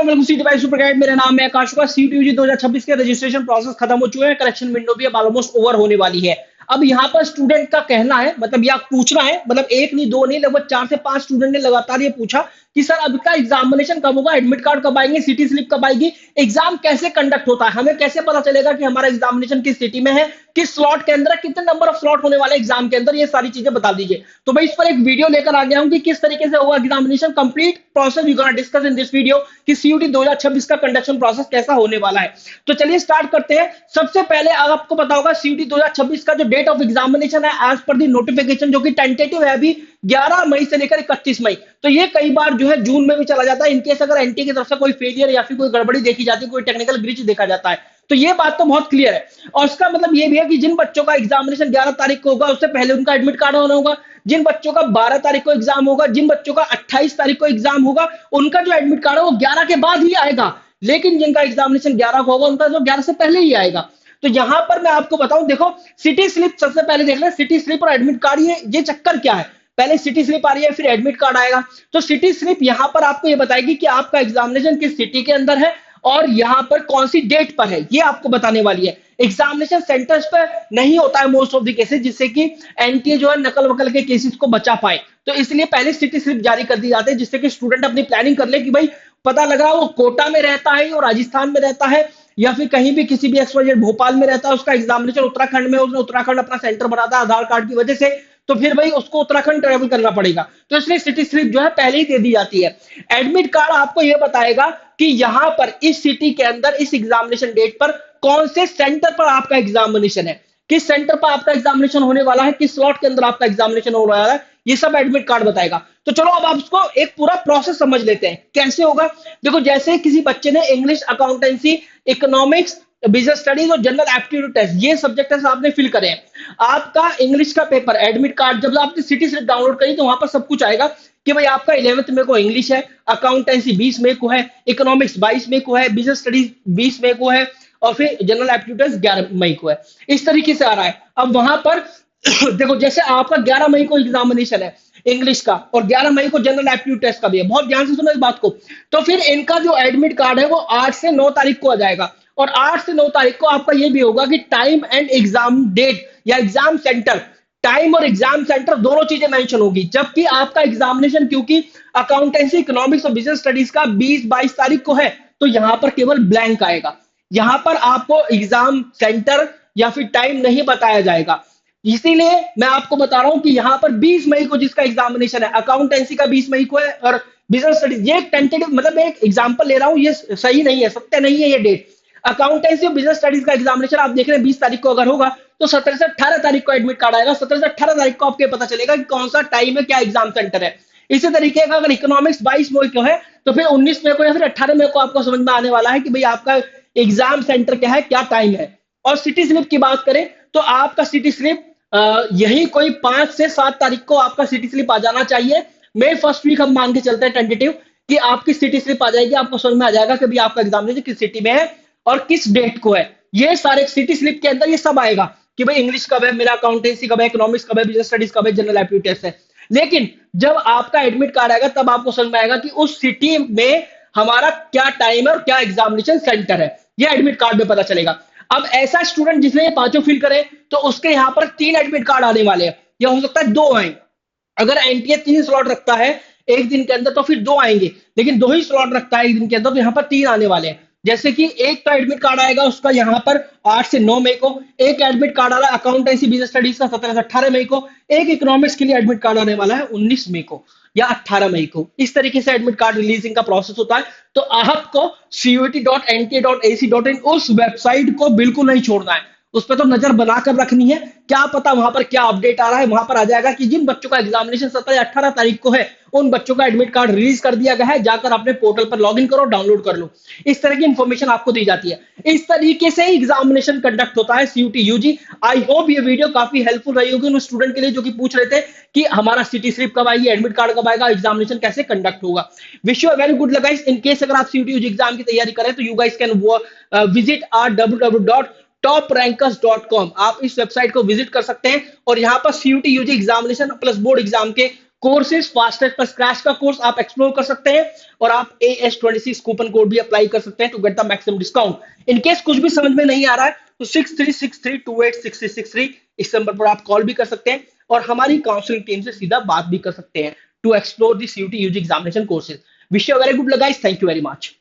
Welcome सीटी by super guide. मेरा नाम है आकाश। का सीटी यूजी 2026 के रजिस्ट्रेशन प्रोसेस खत्म हो चुके हैं। करेक्शन विंडो भी अब ऑलमोस्ट ओवर होने वाली है। अब यहाँ पर स्टूडेंट का कहना है, मतलब या पूछना है, मतलब एक नहीं दो नहीं, लगभग 4 से 5 स्टूडेंट ने लगातार ये पूछा कि सर अब का एग्जामिनेशन कब होगा, एडमिट कार्ड कब आएंगे, सिटी स्लिप कब आएगी, एग्जाम कैसे कंडक्ट होता है, हमें कैसे पता चलेगा कि हमारा एग्जामिनेशन किस सिटी में है, किस स्लॉट के अंदर, कितने नंबर ऑफ स्लॉट होने वाले एग्जाम के अंदर, ये सारी चीजें बता दीजिए। तो मैं इस पर एक वीडियो लेकर आ गया हूं कि किस तरीके से होगा examination, complete process we gonna discuss in this video कि सीयूटी 2026 का कंडक्शन प्रोसेस कैसा होने वाला है। तो चलिए स्टार्ट करते हैं। सबसे पहले आपको पता होगा सीयूटी 2026 का जो डेट ऑफ एग्जामिनेशन है एज पर दी नोटिफिकेशन, जो कि टेंटेटिव है अभी 11 मई से लेकर 31 मई। तो ये कई बार जो है जून में भी चला जाता है इनकेस अगर एनटी की तरफ से कोई फेलियर या फिर कोई गड़बड़ी देखी जाती है, कोई टेक्निकल ग्लिच देखा जाता है। तो ये बात तो बहुत क्लियर है। और उसका मतलब ये भी है कि जिन बच्चों का एग्जामिनेशन 11 तारीख को होगा उससे पहले उनका एडमिट कार्ड होना होगा। जिन बच्चों का 12 तारीख को एग्जाम होगा, जिन बच्चों का 28 तारीख को एग्जाम होगा, उनका जो एडमिट कार्ड है वो 11 के बाद ही आएगा। लेकिन जिनका एग्जामिनेशन 11 को होगा उनका जो 11 से पहले ही आएगा। तो यहां पर मैं आपको बताऊं, देखो सिटी स्लिप सबसे पहले देख लें। सिटी स्लिप और एडमिट कार्ड ये चक्कर क्या है। पहले सिटी स्लिप आ रही है, फिर एडमिट कार्ड आएगा। तो सिटी स्लिप यहां पर आपको ये बताएगी कि आपका एग्जामिनेशन किस सिटी के अंदर है और यहां पर कौन सी डेट पर है, ये आपको बताने वाली है। एग्जामिनेशन सेंटर्स पर नहीं होता है मोस्ट ऑफ द केसेस, जिससे कि एनटीए जो है नकल वकल के केसेस को बचा पाए। तो इसलिए पहले सिटी स्लिप जारी कर दी जाती है, जिससे कि स्टूडेंट अपनी प्लानिंग कर ले कि भाई पता लगा वो कोटा में रहता है और राजस्थान में रहता है या फिर कहीं भी किसी भी एक्सवाइजेड भोपाल में रहता है, उसका एग्जामिनेशन उत्तराखंड में, उसने उत्तराखंड अपना सेंटर बनाता है आधार कार्ड की वजह से, तो फिर भाई उसको उत्तराखंड ट्रेवल करना पड़ेगा। तो इसलिए सिटी स्लिप जो है पहले ही दे दी जाती है। एडमिट कार्ड आपको यह बताएगा कि यहां पर इस सिटी के अंदर इस एग्जामिनेशन डेट पर कौन से सेंटर पर आपका एग्जामिनेशन है, किस सेंटर पर आपका एग्जामिनेशन होने वाला है, किस स्लॉट के अंदर आपका एग्जामिनेशन होने वाला है, ये सब एडमिट कार्ड बताएगा। तो चलो अब आप इसको एक पूरा प्रोसेस समझ लेते हैं कैसे होगा। देखो जैसे किसी बच्चे ने English, accountancy, economics, business studies और जनरल एप्टीट्यूड टेस्ट ये सब्जेक्ट आपने फिल करे हैं। आपका इंग्लिश का पेपर एडमिट कार्ड जब आपने सिटी स्लिप डाउनलोड करी तो वहां पर सब कुछ आएगा कि भाई आपका 11th में को इंग्लिश है, अकाउंटेंसी 20 में को है, इकोनॉमिक्स 22 में को है, बिजनेस स्टडीज 20 में को है और फिर जनरल एप्टीट्यूड 11 मई को है। इस तरीके से आ रहा है। अब वहां पर देखो जैसे आपका 11 मई को एग्जामिनेशन है इंग्लिश का और 11 मई को जनरल एप्टीट्यूड टेस्ट का भी है, बहुत ध्यान से सुनो इस बात को। तो फिर इनका जो एडमिट कार्ड है वो 8 से 9 तारीख को आ जाएगा और 8 से 9 तारीख को आपका ये भी होगा कि टाइम एंड एग्जाम डेट या एग्जाम सेंटर, टाइम और एग्जाम सेंटर दोनों चीजें मेंशन होगी। जबकि आपका एग्जामिनेशन क्योंकि अकाउंटेंसी, इकोनॉमिक्स और बिजनेस स्टडीज का 20-22 तारीख को है तो यहां पर केवल ब्लैंक आएगा। यहां पर आपको एग्जाम सेंटर या फिर टाइम नहीं बताया जाएगा। इसीलिए मैं आपको बता रहा हूं कि यहां पर 20 मई को जिसका एग्जामिनेशन है, अकाउंटेंसी का 20 मई को है और बिजनेस स्टडीज, ये टेंटेटिव मतलब एक एग्जांपल ले रहा हूं, ये सही नहीं है, सत्य नहीं है ये डेट। अकाउंटेंसी और बिजनेस स्टडीज का एग्जामिनेशन आप देख रहे हैं 20 तारीख को अगर होगा तो 17 से 18 तारीख को एडमिट कार्ड आएगा। 17 से 18 तारीख को आपको पता चलेगा कि कौन सा टाइम है, क्या एग्जाम सेंटर है। इसी तरीके का अगर इकोनॉमिक्स 22 मई को है तो फिर 19 मई को या फिर 18 मई को आपको समझ में आने वाला है कि भाई आपका एग्जाम सेंटर क्या है, क्या टाइम है। और सिटी स्लिप की बात करें तो आपका सिटी स्लिप यही कोई 5 से 7 तारीख को आपका सिटी स्लिप आ जाना चाहिए। मई फर्स्ट वीक हम मान के चलते हैं टेंटेटिव कि आपकी सिटी स्लिप आ जाएगी, आपको समझ में आ जाएगा कि भाई आपका एग्जामिनेशन किस सिटी में है और किस डेट को है। ये सारे सिटी स्लिप के अंदर ये सब आएगा कि भाई इंग्लिश कब है, मेरा अकाउंटेंसी कब है, इकोनॉमिक्स कब है, बिजनेस स्टडीज कब है, जनरल एप्टीट्यूड टेस्ट है। लेकिन जब आपका एडमिट कार्ड आएगा तब आपको समझ में आएगा कि उस सिटी में हमारा क्या टाइम है और क्या एग्जामिनेशन सेंटर है, ये एडमिट कार्ड में पता चलेगा। अब ऐसा स्टूडेंट जिसने ये पांचों फिल करे तो उसके यहां पर 3 एडमिट कार्ड आने वाले हैं, या हो सकता है 2 आए। अगर एनटीए 3 स्लॉट रखता है एक दिन के अंदर तो फिर 2 आएंगे, लेकिन 2 ही स्लॉट रखता है एक दिन के अंदर तो यहां पर 3 आने वाले हैं। जैसे कि एक का एडमिट कार्ड आएगा उसका यहां पर 8 से 9 मई को, एक एडमिट कार्ड आ रहा है अकाउंटेंसी बिजनेस स्टडीज का 17 से 18 मई को, एक इकोनॉमिक्स के लिए एडमिट कार्ड आने वाला है 19 मई को या 18 मई को। इस तरीके से एडमिट कार्ड रिलीजिंग का प्रोसेस होता है। तो आपको CUET.NTA.AC.in उस वेबसाइट को बिल्कुल नहीं छोड़ना है, उस पर तो नजर बनाकर रखनी है। क्या पता वहां पर क्या अपडेट आ रहा है, वहां पर आ जाएगा कि जिन बच्चों का एग्जामिनेशन 17 या 18 तारीख को है उन बच्चों का एडमिट कार्ड रिलीज कर दिया गया है, जाकर अपने पोर्टल पर लॉगिन करो, डाउनलोड कर लो। इस तरह की इंफॉर्मेशन आपको दी जाती है। इस तरीके से एग्जामिनेशन कंडक्ट होता है सीयूटी यूजी। आई होप ये वीडियो काफी हेल्पफुल रही होगी उन स्टूडेंट के लिए जो कि पूछ रहे थे कि हमारा सिटी स्लिप कब आएगी, एडमिट कार्ड कब आएगा, एग्जामिनेशन कैसे कंडक्ट होगा। Wish you a very good luck guys. In case अगर आप सीयूटी यूजी एग्जाम की तैयारी करें तो you guys can visit our www.toprankers.com। आप इस वेबसाइट को विजिट कर सकते हैं और यहाँ पर CUET UG examination plus board exam के कोर्सेज फास्टेस्ट पर स्क्रैच का कोर्स आप एक्सप्लोर कर सकते हैं और आप AS26 कूपन कोड भी अप्लाई कर सकते हैं to get the maximum discount. In case कुछ भी समझ में नहीं आ रहा है तो 6363286363 इस नंबर पर आप कॉल भी कर सकते हैं और हमारी काउंसलिंग टीम से सीधा बात भी कर सकते हैं to explore the CUT UG examination courses. Wish you very good luck guys, thank you very much.